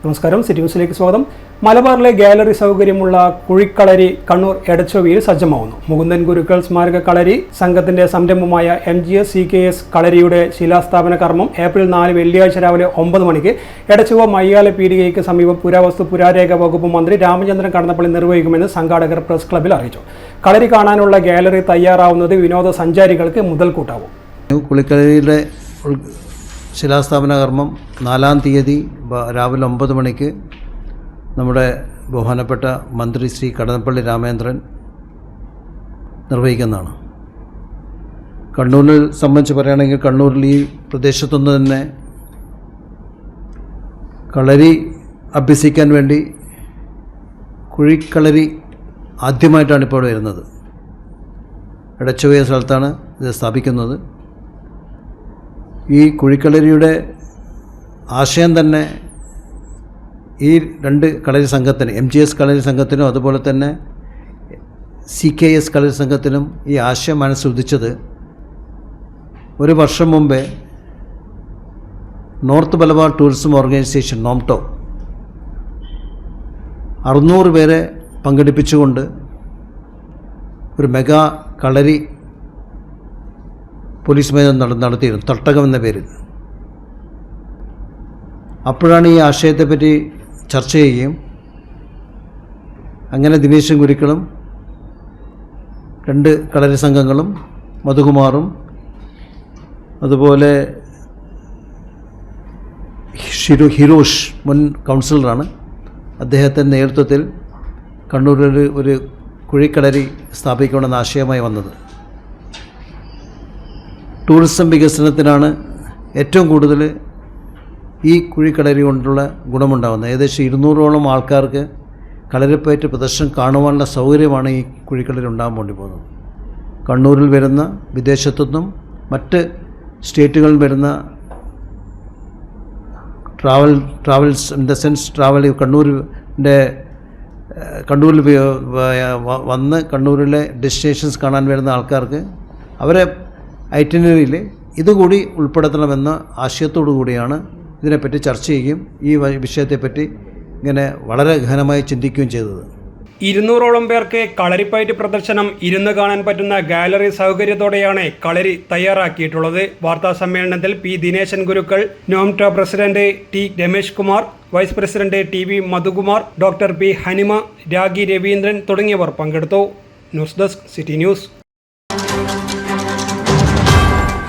നമസ്കാരം, സിറ്റി ന്യൂസിലേക്ക് സ്വാഗതം. മലബാറിലെ ഗാലറി സൗകര്യമുള്ള കുഴിക്കളരി കണ്ണൂർ എടച്ചൊവിയിൽ സജ്ജമാവുന്നു. മുകുന്ദൻ ഗുരുക്കൾ സ്മാരക കളരി സംഘത്തിന്റെ സംരംഭമായ MGS CKS കളരിയുടെ ശിലാസ്ഥാപന കർമ്മം ഏപ്രിൽ 4 വെള്ളിയാഴ്ച രാവിലെ 9 മണിക്ക് എടച്ചൊവ്വ മയ്യാല പീടികയ്ക്ക് സമീപം പുരാവസ്തു പുരാരേഖ വകുപ്പ് മന്ത്രി രാമചന്ദ്രൻ കടന്നപ്പള്ളി നിർവഹിക്കുമെന്ന് സംഘാടകർ പ്രസ് ക്ലബ്ബിൽ അറിയിച്ചു. കളരി കാണാനുള്ള ഗാലറി തയ്യാറാവുന്നത് വിനോദസഞ്ചാരികൾക്ക് മുതൽക്കൂട്ടാവും. കുളിക്കളരിയുടെ ശിലാസ്ഥാപന കർമ്മം 4-ാം തീയതി രാവിലെ 9 മണിക്ക് നമ്മുടെ ബഹുമാനപ്പെട്ട മന്ത്രി ശ്രീ കടന്നപ്പള്ളി രാമചന്ദ്രൻ നിർവഹിക്കുന്നതാണ്. കണ്ണൂരിൽ സംബന്ധിച്ച് പറയുകയാണെങ്കിൽ കണ്ണൂരിൽ ഈ പ്രദേശത്തുനിന്ന് തന്നെ കളരി അഭ്യസിക്കാൻ വേണ്ടി കുഴിക്കളരി ആദ്യമായിട്ടാണ് ഇപ്പോൾ വരുന്നത്. എടച്ചൊവ്വ സ്ഥലത്താണ് ഇത് സ്ഥാപിക്കുന്നത്. ഈ കുഴിക്കളരിയുടെ ആശയം തന്നെ ഈ രണ്ട് കളരി സംഘത്തിന് MGS കളരി സംഘത്തിനും അതുപോലെ തന്നെ CKS കളരി സംഘത്തിനും ഈ ആശയം മനസ്സുദിച്ചത് ഒരു വർഷം മുമ്പേ നോർത്ത് മലബാർ ടൂറിസം ഓർഗനൈസേഷൻ നോംടോ 600 പേരെ പങ്കെടുപ്പിച്ചുകൊണ്ട് ഒരു മെഗാ കളരി പോലീസ് മേധാവി നടത്തിയിരുന്നു, തട്ടകം എന്ന പേരിൽ. അപ്പോഴാണ് ഈ ആശയത്തെപ്പറ്റി ചർച്ച ചെയ്യുകയും അങ്ങനെ ദിനേശൻ ഗുരുക്കളും 2 കളരി സംഘങ്ങളും മധുകുമാറും അതുപോലെ ഹിരോഷ് മുൻ കൗൺസിലറാണ്, അദ്ദേഹത്തിൻ്റെ നേതൃത്വത്തിൽ കണ്ണൂരിൽ ഒരു കുഴിക്കളരി സ്ഥാപിക്കണമെന്ന ആശയമായി വന്നത്. ടൂറിസം വികസനത്തിനാണ് ഏറ്റവും കൂടുതൽ ഈ കുഴിക്കളരി കൊണ്ടുള്ള ഗുണമുണ്ടാകുന്നത്. ഏകദേശം 200ഓളം ആൾക്കാർക്ക് കളരിപ്പയറ്റ് പ്രദർശനം കാണുവാനുള്ള സൗകര്യമാണ് ഈ കുഴിക്കളരി ഉണ്ടാകാൻ വേണ്ടി പോകുന്നത്. കണ്ണൂരിൽ വരുന്ന വിദേശത്തുനിന്നും മറ്റ് സ്റ്റേറ്റുകളിൽ വരുന്ന ട്രാവൽസ് ഇൻ ദ സെൻസ് കണ്ണൂരിൽ വന്ന് കണ്ണൂരിലെ ഡെസ്റ്റിനേഷൻസ് കാണാൻ വരുന്ന ആൾക്കാർക്ക് അവരെ ഐറ്റിനറിയിൽ ഇതുകൂടി ഉൾപ്പെടുത്തണമെന്ന ആശയത്തോടു കൂടിയാണ് ഇതിനെപ്പറ്റി ചർച്ച ചെയ്യുകയും ഈ വിഷയത്തെപ്പറ്റി ഇങ്ങനെ വളരെ ഗഹനമായി ചിന്തിക്കുകയും ചെയ്തത്. 200ഓളം പേർക്ക് കളരിപ്പയറ്റ് പ്രദർശനം ഇരുന്ന് കാണാൻ പറ്റുന്ന ഗാലറി സൗകര്യത്തോടെയാണ് കളരി തയ്യാറാക്കിയിട്ടുള്ളത്. വാർത്താ സമ്മേളനത്തിൽ P. ദിനേശൻ ഗുരുക്കൾ, നോംടോ president T. Ramesh Kumar, vice president TV. Madhukumar, doctor P. Hanima, Ragi Raveendran തുടങ്ങിയവർ പങ്കെടുത്തു. News desk, city news.